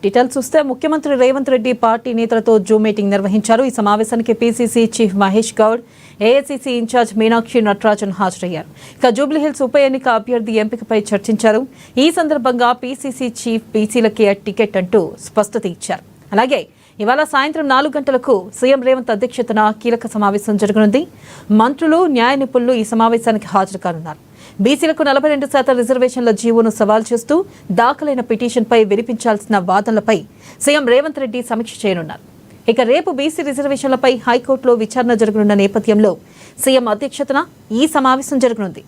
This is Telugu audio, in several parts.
డీటెయిల్స్ చూస్తే ముఖ్యమంత్రి రేవంత్ రెడ్డి పార్టీ నేతలతో జూమ్ మీటింగ్ నిర్వహించారు. ఈ సమావేశానికి PCC chief Mahesh Goud, AICC incharge Meenakshi Natarajan హాజరయ్యారు. ఇక జూబ్లీహిల్స్ ఉప ఎన్నిక అభ్యర్థి ఎంపికపై చర్చించారు. ఈ సందర్భంగా పీసీసీ చీఫ్ బీసీలకే టికెట్ అంటూ స్పష్టత ఇచ్చారు. అలాగే ఇవాళ సాయంత్రం 4 గంటలకు సీఎం రేవంత్ అధ్యక్షతన కీలక సమావేశం జరగనుంది. మంత్రులు, న్యాయ నిపుణులు ఈ సమావేశానికి హాజరు కానున్నారు. బీసీలకు 42% రిజర్వేషన్ల జీవోను సవాల్ చేస్తూ దాఖలైన పిటిషన్పై వినిపించాల్సిన వాదనలపై సీఎం రేవంత్ రెడ్డి సమీక్ష చేయనున్నారు. ఇక రేపు బీసీ రిజర్వేషన్లపై హైకోర్టులో విచారణ జరగనున్న నేపథ్యంలో సీఎం అధ్యక్షతన ఈ సమావేశం జరగనుంది.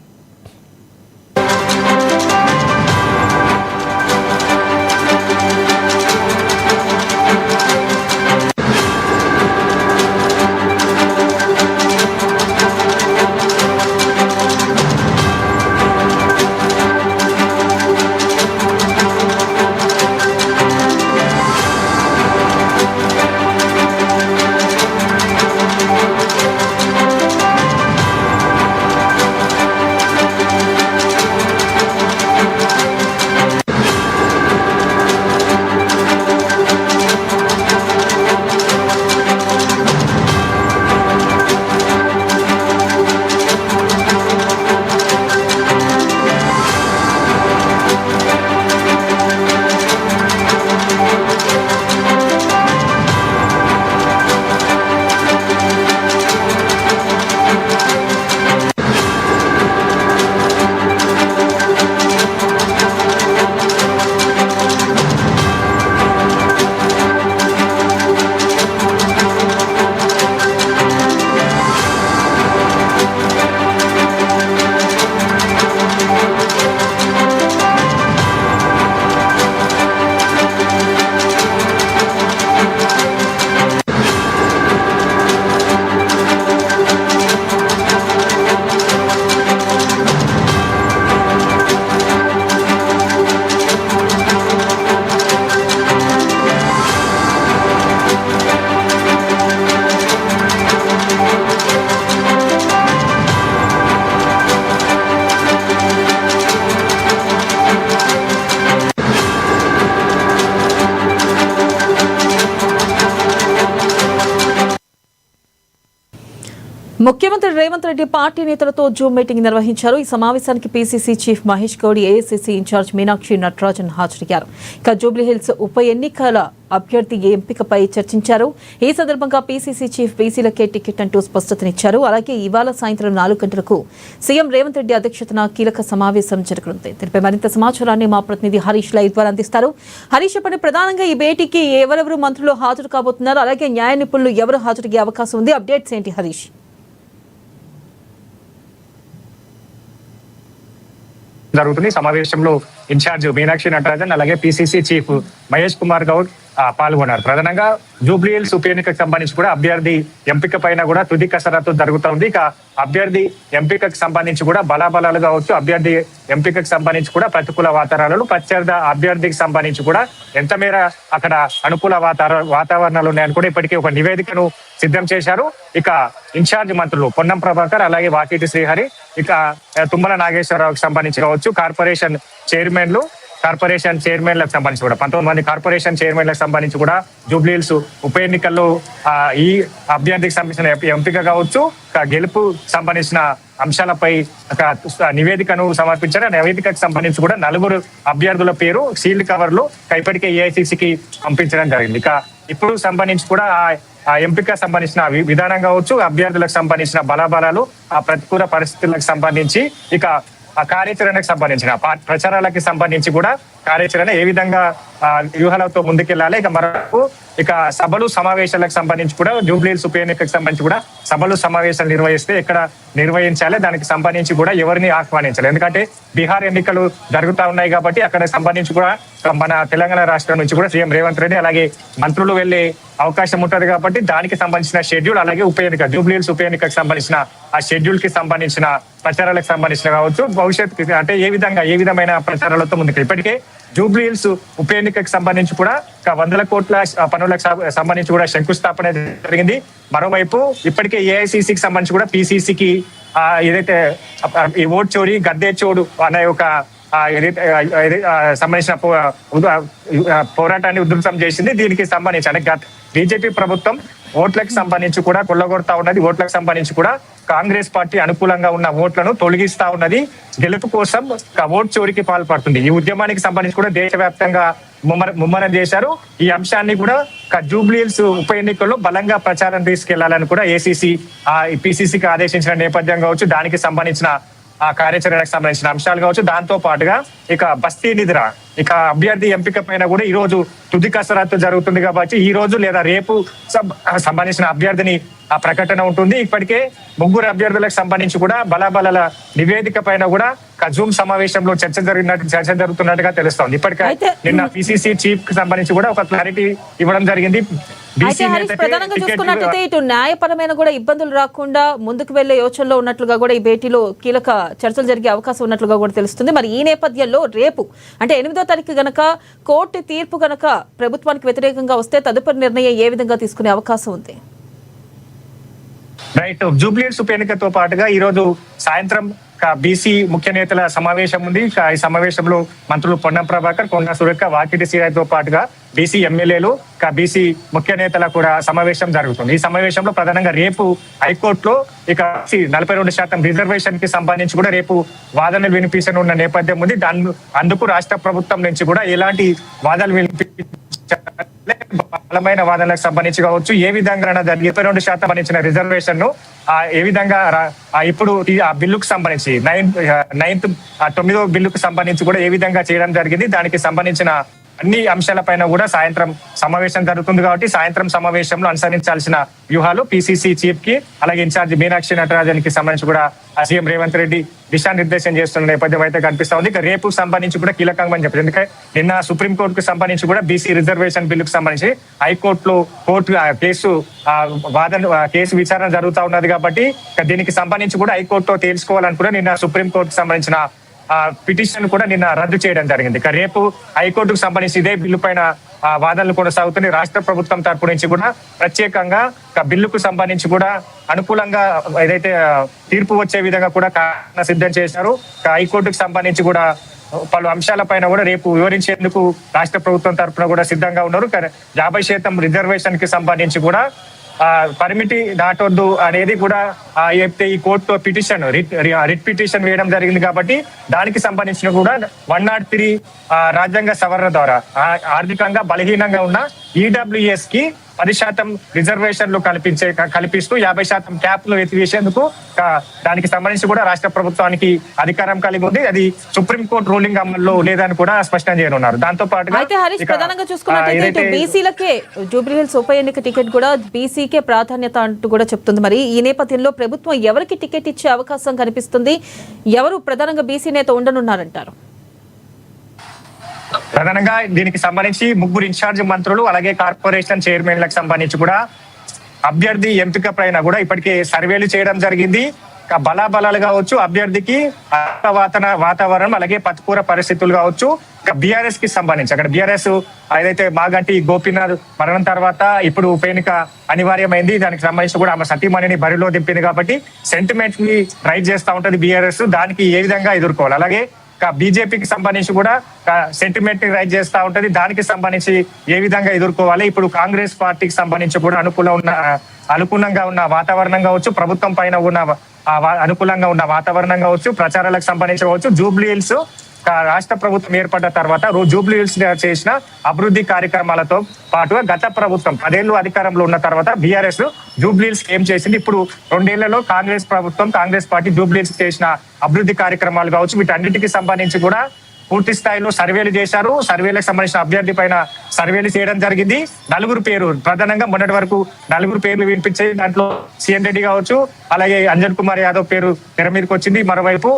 ముఖ్యమంత్రి రేవంత్ రెడ్డి పార్టీ నేతలతో జూమ్ మీటింగ్ నిర్వహించారు. ఈ సమావేశానికి PCC chief Mahesh Goud, AICC incharge Meenakshi Natarajan హాజరయ్యారు. ఇక జూబ్లీహిల్స్ ఉప ఎన్నికల అభ్యర్థి ఎంపికపై చర్చించారు. ఈ సందర్భంగా పీసీసీ చీఫ్ బీసీలకే టికెట్ అంటూ స్పష్టతనిచ్చారు. అలాగే ఇవాళ సాయంత్రం 4 గంటలకు సీఎం రేవంత్ రెడ్డి అధ్యక్షతన కీలక సమావేశం జరగనుంది. దీనిపై మరింత సమాచారాన్ని మా ప్రతినిధి హరీష్ లైవ్ ద్వారా అందిస్తారు. హరీష్, చెప్పండి, ప్రధానంగా ఈ భేటీకి ఎవరెవరు మంత్రులు హాజరు కాబోతున్నారు? అలాగే న్యాయ నిపుణులు ఎవరు హాజరయ్యే అవకాశం ఉంది? అప్డేట్స్ ఏంటి హరీష్? జరుగుతుంది. సమావేశంలో ఇన్ఛార్జ్ మీనాక్షి నటరాజన్, అలాగే పీసీసీ చీఫ్ మహేష్ కుమార్ గౌడ్ పాల్గొన్నారు. ప్రధానంగా జూబ్లీహిల్స్ ఉప ఎన్నికకు సంబంధించి కూడా అభ్యర్థి ఎంపిక పైన కూడా తుది కసరత్తు జరుగుతుంది. ఇక అభ్యర్థి ఎంపికకు సంబంధించి కూడా బలాబలాలు కావచ్చు, అభ్యర్థి ఎంపికకు సంబంధించి కూడా ప్రతికూల వాతావరణాలు, ప్రత్యర్థి అభ్యర్థికి సంబంధించి కూడా ఎంత మేర అక్కడ అనుకూల వాతావరణాలు ఉన్నాయని కూడా ఇప్పటికే ఒక నివేదికను సిద్ధం చేశారు. ఇక ఇన్ఛార్జ్ మంత్రులు పొన్నం ప్రభాకర్, అలాగే వాకిటి శ్రీహరి, ఇక తుమ్మల నాగేశ్వరరావుకి సంబంధించి కావచ్చు, కార్పొరేషన్ చైర్మన్లకు సంబంధించి కూడా 19 మంది కార్పొరేషన్ చైర్మన్లకు సంబంధించి కూడా జూబ్లీహిల్స్ ఉప ఎన్నికల్లో ఈ అభ్యర్థికి సంబంధించిన ఎంపిక కావచ్చు, గెలుపు సంబంధించిన అంశాలపై నివేదికను సమర్పించారు. ఆ నివేదికకు సంబంధించి కూడా 4 అభ్యర్థుల పేరు సీల్డ్ కవర్లు ఇప్పటికే ఏఐసీసీకి పంపించడం జరిగింది. ఇక ఇప్పుడు సంబంధించి కూడా ఆ ఎంపిక సంబంధించిన విధానం కావచ్చు, అభ్యర్థులకు సంబంధించిన బలాబలాలు, ఆ ప్రతికూల పరిస్థితులకు సంబంధించి, ఇక ఆ కార్యాచరణకు సంబంధించిన ప్రచారాలకి సంబంధించి కూడా కార్యాచరణ ఏ విధంగా వ్యూహాలతో ముందుకెళ్లాలి. ఇక మరొక సభలు సమావేశాలకు సంబంధించి కూడా జూబ్లీహిల్స్ ఉప ఎన్నికకు సంబంధించి కూడా సభలు సమావేశాలు నిర్వహిస్తే ఎక్కడ నిర్వహించాలి, దానికి సంబంధించి కూడా ఎవరిని ఆహ్వానించాలి. ఎందుకంటే బీహార్ ఎన్నికలు జరుగుతూ ఉన్నాయి కాబట్టి అక్కడ సంబంధించి కూడా మన తెలంగాణ రాష్ట్రం నుంచి కూడా సీఎం రేవంత్ రెడ్డి అలాగే మంత్రులు వెళ్లే అవకాశం ఉంటది కాబట్టి దానికి సంబంధించిన షెడ్యూల్, అలాగే ఉప ఎన్నిక జూబ్లీహిల్స్ ఉప ఎన్నికకు సంబంధించిన ఆ షెడ్యూల్ కి సంబంధించిన ప్రచారాలకు సంబంధించిన కావచ్చు, భవిష్యత్తు అంటే ఏ విధమైన ప్రచారాలతో ముందుకు ఇప్పటికే జూబ్లీహిల్స్ ఉప ఎన్నికకు సంబంధించి కూడా 100 కోట్ల పనులకు సంబంధించి కూడా శంకుస్థాపన జరిగింది. మరోవైపు ఇప్పటికే ఏఐసీసీకి సంబంధించి కూడా పీసీసీకి ఏదైతే ఈ ఓట్ చోరీ గద్దే చోడు అనే ఒక సంబంధించిన పోరాటాన్ని ఉధృతం చేసింది. దీనికి సంబంధించి అంటే బీజేపీ ప్రభుత్వం ఓట్లకు సంబంధించి కూడా కొల్లగొడతా ఉన్నది. ఓట్లకు సంబంధించి కూడా కాంగ్రెస్ పార్టీ అనుకూలంగా ఉన్న ఓట్లను తొలగిస్తా ఉన్నది. గెలుపు కోసం ఓట్ చోరికి పాల్పడుతుంది. ఈ ఉద్యమానికి సంబంధించి కూడా దేశవ్యాప్తంగా ముమ్మరం చేశారు. ఈ అంశాన్ని కూడా జూబ్లీహిల్స్ ఉప ఎన్నికల్లో బలంగా ప్రచారం తీసుకెళ్లాలని కూడా ఏసీసీ పిసిసికి ఆదేశించిన నేపథ్యం కావచ్చు, దానికి సంబంధించిన ఆ కార్యాచరణకు సంబంధించిన అంశాలు కావచ్చు. దాంతో పాటుగా ఇక బస్తీ నిద్ర ఇక అభ్యర్థి ఎంపిక పైన కూడా ఈ రోజు తుది కసరత్తు జరుగుతుంది కాబట్టి ఈ రోజు లేదా రేపు సంబంధించిన అభ్యర్థిని ఆ ప్రకటన ఉంటుంది. ఇప్పటికే ముగ్గురు అభ్యర్థులకు సంబంధించి కూడా బలాబలాల నివేదిక పైన కూడా జూమ్ సమావేశంలో చర్చ జరుగుతున్నట్టుగా తెలుస్తోంది. ఇప్పటికే నిన్న పిసిసి చీఫ్ కి సంబంధించి కూడా ఒక క్లారిటీ ఇవ్వడం జరిగింది. ప్రధానంగా చూసుకున్నట్లయితే ఇటు న్యాయపరమైన కూడా ఇబ్బందులు రాకుండా ముందుకు వెళ్లే యోచనలో ఉన్నట్లుగా కూడా ఈ భేటీలో కీలక చర్చలు జరిగే అవకాశం ఉన్నట్లుగా కూడా తెలుస్తుంది. మరి ఈ నేపథ్యంలో రేపు అంటే 8వ తారీఖు గనక కోర్టు తీర్పు గనక ప్రభుత్వానికి వ్యతిరేకంగా వస్తే తదుపరి నిర్ణయం ఏ విధంగా తీసుకునే అవకాశం ఉంది? రైట్, జూబ్లీహిల్స్ ఉప ఎన్నికతో పాటుగా ఈ రోజు సాయంత్రం బీసీ ముఖ్య నేతల సమావేశం ఉంది. ఈ సమావేశంలో మంత్రులు పొన్నం ప్రభాకర్, కొండా సురేఖ, వాకిటి సీరాయ్తో పాటుగా బీసీ ఎమ్మెల్యేలు బీసీ ముఖ్య నేతల కూడా సమావేశం జరుగుతుంది. ఈ సమావేశంలో ప్రధానంగా రేపు హైకోర్టులో ఇక 42% రిజర్వేషన్ కి సంబంధించి కూడా రేపు వాదనలు వినిపించనున్న నేపథ్యం ఉంది. అందుకు రాష్ట్ర ప్రభుత్వం నుంచి కూడా ఎలాంటి వాదనలు బలమైన వాదనలకు సంబంధించి కావచ్చు, ఏ విధంగా 22% సంబంధించిన రిజర్వేషన్ ను ఏ విధంగా ఇప్పుడు ఆ బిల్లుకు సంబంధించి 9వ బిల్లుకు సంబంధించి కూడా ఏ విధంగా చేయడం జరిగింది, దానికి సంబంధించిన అన్ని అంశాలపైన కూడా సాయంత్రం సమావేశం జరుగుతుంది. కాబట్టి సాయంత్రం సమావేశంలో అనుసరించాల్సిన వ్యూహాలు పిసిసి చీఫ్ కి అలాగే ఇన్ఛార్జి మీనాక్షి నటరాజన్ కి సంబంధించి కూడా సీఎం రేవంత్ రెడ్డి దిశానిర్దేశం చేస్తున్న నేపథ్యం అయితే కనిపిస్తా ఉంది. ఇక రేపు సంబంధించి కూడా కీలకంగా అని చెప్పారు. ఎందుకంటే నిన్న సుప్రీంకోర్టుకు సంబంధించి కూడా బీసీ రిజర్వేషన్ బిల్లుకు సంబంధించి హైకోర్టులో కేసు విచారణ జరుగుతూ ఉన్నది. కాబట్టి దీనికి సంబంధించి కూడా హైకోర్టులో తేల్చుకోవాలనుకున్నా నిన్న సుప్రీంకోర్టుకు సంబంధించిన పిటిషన్ కూడా నిన్న రద్దు చేయడం జరిగింది. ఇక రేపు హైకోర్టుకు సంబంధించి ఇదే బిల్లు పైన వాదనలు కొనసాగుతున్నాయి. రాష్ట్ర ప్రభుత్వం తరపు నుంచి కూడా ప్రత్యేకంగా బిల్లుకు సంబంధించి కూడా అనుకూలంగా ఏదైతే తీర్పు వచ్చే విధంగా కూడా సిద్ధం చేశారు. హైకోర్టుకు సంబంధించి కూడా పలు అంశాలపైన కూడా రేపు వివరించేందుకు రాష్ట్ర ప్రభుత్వం తరఫున కూడా సిద్ధంగా ఉన్నారు. 50% రిజర్వేషన్ కి సంబంధించి కూడా పరిమితి దాటొద్దు అనేది కూడా ఈ కోర్టులో పిటిషన్ రిట్ పిటిషన్ వేయడం జరిగింది. కాబట్టి దానికి సంబంధించిన కూడా 103 రాజ్యాంగ సవరణ ద్వారా ఆర్థికంగా బలహీనంగా ఉన్న ఈడబ్ల్యూఎస్ కి 10% రిజర్వేషన్లు కల్పిస్తూ 50% క్యాప్లు ఎత్తివేసేందుకు దానికి సంబంధించి కూడా రాష్ట్ర ప్రభుత్వానికి అధికారం కలిగి ఉంది. అది సుప్రీంకోర్టు రూలింగ్ అమల్లో లేదని కూడా స్పష్టం చేయనున్నారు. దాంతో పాటుగా ప్రధానంగా చూసుకున్నట్లయితే బీసీలకే జూబ్లీహిల్స్ ఉప ఎన్నిక టికెట్ కూడా బీసీకే ప్రాధాన్యత అంటూ కూడా చెప్తుంది. మరి ఈ నేపథ్యంలో ప్రభుత్వం ఎవరికి టికెట్ ఇచ్చే అవకాశం కనిపిస్తుంది? ఎవరు ప్రధానంగా బీసీ నేత ఉండనున్నారంటారు? ప్రధానంగా దీనికి సంబంధించి ముగ్గురు ఇన్ఛార్జ్ మంత్రులు అలాగే కార్పొరేషన్ చైర్మన్లకు సంబంధించి కూడా అభ్యర్థి ఎంపిక పైన కూడా ఇప్పటికే సర్వేలు చేయడం జరిగింది. బలాబలాలు కావచ్చు, అభ్యర్థికి వాతావరణం అలాగే ప్రతికూల పరిస్థితులు కావచ్చు. బీఆర్ఎస్ కి సంబంధించి అక్కడ బీఆర్ఎస్ ఏదైతే మాగంటి గోపీనాథ్ మరణం తర్వాత ఇప్పుడు ఉప ఎన్నిక అనివార్యమైంది. దానికి సంబంధించి కూడా ఆమె సతీమణిని బరిలో దింపింది. కాబట్టి సెంటిమెంట్ ని రైజ్ చేస్తూ ఉంటది బీఆర్ఎస్. దానికి ఏ విధంగా ఎదుర్కోవాలి, అలాగే బీజేపీకి సంబంధించి కూడా సెంటిమెంట్ ని రైజ్ చేస్తూ ఉంటది. దానికి సంబంధించి ఏ విధంగా ఎదుర్కోవాలి, ఇప్పుడు కాంగ్రెస్ పార్టీకి సంబంధించి కూడా అనుకూలంగా ఉన్న వాతావరణం కావచ్చు, ప్రభుత్వం పైన ఉన్న అనుకూలంగా ఉన్న వాతావరణం కావచ్చు, ప్రచారాలకు సంబంధించి కావచ్చు. జూబ్లీహిల్స్ రాష్ట్ర ప్రభుత్వం ఏర్పడ్డ తర్వాత జూబ్లీహిల్స్ చేసిన అభివృద్ధి కార్యక్రమాలతో పాటుగా గత ప్రభుత్వం 10 ఏళ్ళు అధికారంలో ఉన్న తర్వాత బీఆర్ఎస్ జూబ్లీహిల్స్ ఏం చేసింది, ఇప్పుడు 2 ఏళ్లలో కాంగ్రెస్ పార్టీ జూబ్లీహిల్స్ చేసిన అభివృద్ధి కార్యక్రమాలు కావచ్చు, వీటన్నిటికీ సంబంధించి కూడా పూర్తి స్థాయిలో సర్వేలు చేశారు. సర్వేలకు సంబంధించిన అభ్యర్థి పైన సర్వేలు చేయడం జరిగింది. 4 పేరు ప్రధానంగా మొన్నటి వరకు 4 పేర్లు వినిపించాయి. దాంట్లో సిఎన్ రెడ్డి కావచ్చు, అలాగే అంజన్ కుమార్ యాదవ్ పేరు తెర మీదకి వచ్చింది. మరోవైపు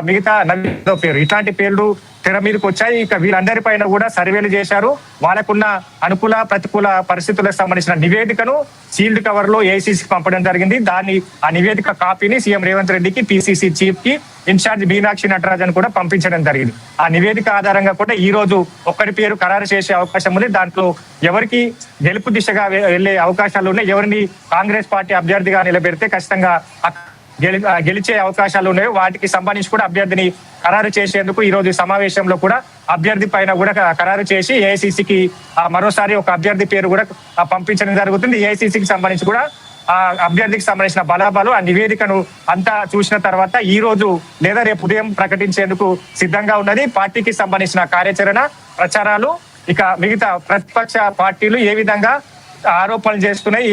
మిగతా నవీన్ పేరు, ఇట్లాంటి పేర్లు తెర మీదకి వచ్చాయి. ఇక వీళ్ళందరి పైన కూడా సర్వేలు చేశారు. వాళ్ళకున్న అనుకూల ప్రతికూల పరిస్థితులకు సంబంధించిన నివేదికను సీల్డ్ కవర్ లో ఏఐసీసీకి పంపడం జరిగింది. ఆ నివేదిక కాపీని సీఎం రేవంత్ రెడ్డికి, పిసిసి చీఫ్ కి, ఇన్ఛార్జ్ మీనాక్షి నటరాజన్ కూడా పంపించడం జరిగింది. ఆ నివేదిక ఆధారంగా కూడా ఈ రోజు ఒక్కరి పేరు ఖరారు చేసే అవకాశం ఉంది. దాంట్లో ఎవరికి గెలుపు దిశగా వెళ్లే అవకాశాలు ఉన్నాయి, ఎవరిని కాంగ్రెస్ పార్టీ అభ్యర్థిగా నిలబెడితే ఖచ్చితంగా గెలిచే అవకాశాలు ఉన్నాయో వాటికి సంబంధించి కూడా అభ్యర్థిని ఖరారు చేసేందుకు ఈ రోజు సమావేశంలో కూడా అభ్యర్థి పైన కూడా ఖరారు చేసి ఏఐసిసికి మరోసారి ఒక అభ్యర్థి పేరు కూడా పంపించడం జరుగుతుంది. ఏఐసిసికి సంబంధించి కూడా ఆ అభ్యర్థికి సంబంధించిన బలాబలు ఆ నివేదికను అంతా చూసిన తర్వాత ఈ రోజు లేదా రేపు ఉదయం ప్రకటించేందుకు సిద్ధంగా ఉన్నది. పార్టీకి సంబంధించిన కార్యాచరణ ప్రచారాలు ఇక మిగతా ప్రతిపక్ష పార్టీలు ఏ విధంగా ఆరోపణలు చేస్తున్నాయి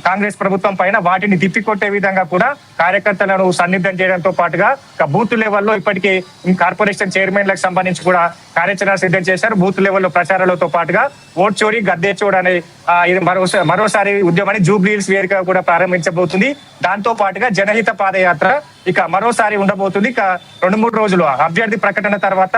కాంగ్రెస్ ప్రభుత్వం పైన వాటిని తిప్పికొట్టే విధంగా కూడా కార్యకర్తలను సన్నిద్ధం చేయడంతో పాటుగా బూత్ లెవెల్లో ఇప్పటికే కార్పొరేషన్ చైర్మన్లకు సంబంధించి కూడా కార్యాచరణ సిద్ధం చేశారు. బూత్ లెవెల్లో ప్రచారాలతో పాటుగా ఓట్ చోరీ గద్దే చోడు అనే ఇది మరోసారి ఉద్యమాన్ని జూబ్లీహిల్స్ వేదికగా కూడా ప్రారంభించబోతుంది. దాంతో పాటుగా జనహిత పాదయాత్ర ఇక మరోసారి ఉండబోతుంది. ఇక 2-3 రోజులు అభ్యర్థి ప్రకటన తర్వాత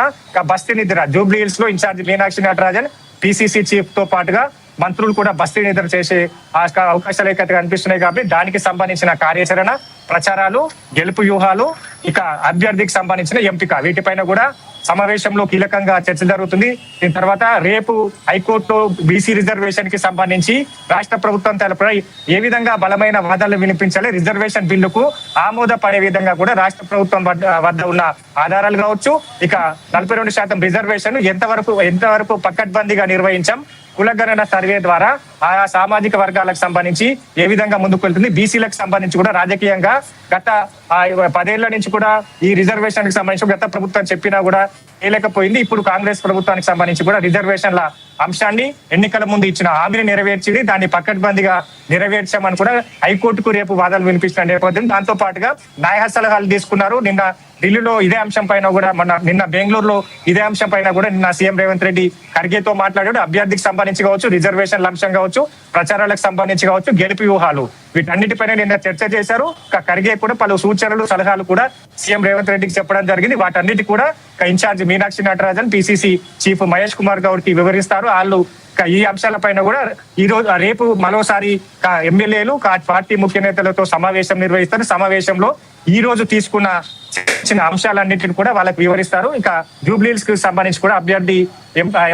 బస్తీ నిద్ర జూబ్లీహిల్స్ లో incharge Meenakshi Natarajan PCC chief తో పాటుగా మంత్రులు కూడా బస్తీ నిద్ర చేసే అవకాశాలు అయితే కనిపిస్తున్నాయి. కాబట్టి దానికి సంబంధించిన కార్యాచరణ ప్రచారాలు గెలుపు వ్యూహాలు ఇక అభ్యర్థికి సంబంధించిన ఎంపిక వీటిపైన కూడా సమావేశంలో కీలకంగా చర్చ జరుగుతుంది. దీని తర్వాత రేపు హైకోర్టులో బీసీ రిజర్వేషన్ కి సంబంధించి రాష్ట్ర ప్రభుత్వం తరపున ఏ విధంగా బలమైన వాదనలు వినిపించాలి, రిజర్వేషన్ బిల్లుకు ఆమోదపడే విధంగా కూడా రాష్ట్ర ప్రభుత్వం వద్ద ఉన్న ఆధారాలు కావచ్చు, ఇక 42% రిజర్వేషన్ ఎంతవరకు పకడ్బందీగా నిర్వహించాం, కులగణన సర్వే ద్వారా ఆయా సామాజిక వర్గాలకు సంబంధించి ఏ విధంగా ముందుకు వెళ్తుంది, బీసీలకు సంబంధించి కూడా రాజకీయంగా గత 10 ఏళ్ల నుంచి కూడా ఈ రిజర్వేషన్ కి సంబంధించి గత ప్రభుత్వం చెప్పినా కూడా చేయలేకపోయింది. ఇప్పుడు కాంగ్రెస్ ప్రభుత్వానికి సంబంధించి కూడా రిజర్వేషన్ల అంశాన్ని ఎన్నికల ముందు ఇచ్చిన హామీని నెరవేర్చింది. దాన్ని పకడ్బందీగా నెరవేర్చామని కూడా హైకోర్టుకు రేపు వాదనలు వినిపించిన నేపథ్యం. దాంతో పాటుగా న్యాయ సలహాలు తీసుకున్నారు. నిన్న ఢిల్లీలో ఇదే అంశం పైన కూడా నిన్న బెంగళూరులో ఇదే అంశం పైన కూడా నిన్న సీఎం రేవంత్ రెడ్డి ఖర్గేతో మాట్లాడాడు. అభ్యర్థికి సంబంధించి కావచ్చు, రిజర్వేషన్ల అంశం కావచ్చు, ప్రచారాలకు సంబంధించి కావచ్చు, గెలుపు వ్యూహాలు వీటన్నిటిపైన నిన్న చర్చ చేశారు. ఖర్గే కూడా పలు సూచనలు సలహాలు కూడా సీఎం రేవంత్ రెడ్డికి చెప్పడం జరిగింది. వాటన్నిటి కూడా in charge Meenakshi Natarajan PCC chief Mahesh Kumar Goud కి వివరిస్తారు. వాళ్ళు ఈ అంశాలపైన కూడా రేపు మరోసారి ఎమ్మెల్యేలు పార్టీ ముఖ్య నేతలతో సమావేశం నిర్వహిస్తారు. సమావేశంలో ఈ రోజు తీసుకున్న అంశాలన్నింటిని కూడా వాళ్ళకి వివరిస్తారు. ఇక జూబ్లీహిల్స్ కి సంబంధించి కూడా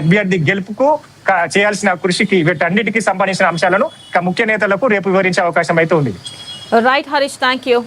అభ్యర్థి గెలుపుకు చేయాల్సిన కృషికి వీటన్నిటికీ సంబంధించిన అంశాలను ముఖ్య నేతలకు రేపు వివరించే అవకాశం అయితే ఉంది. Right Harish, thank you.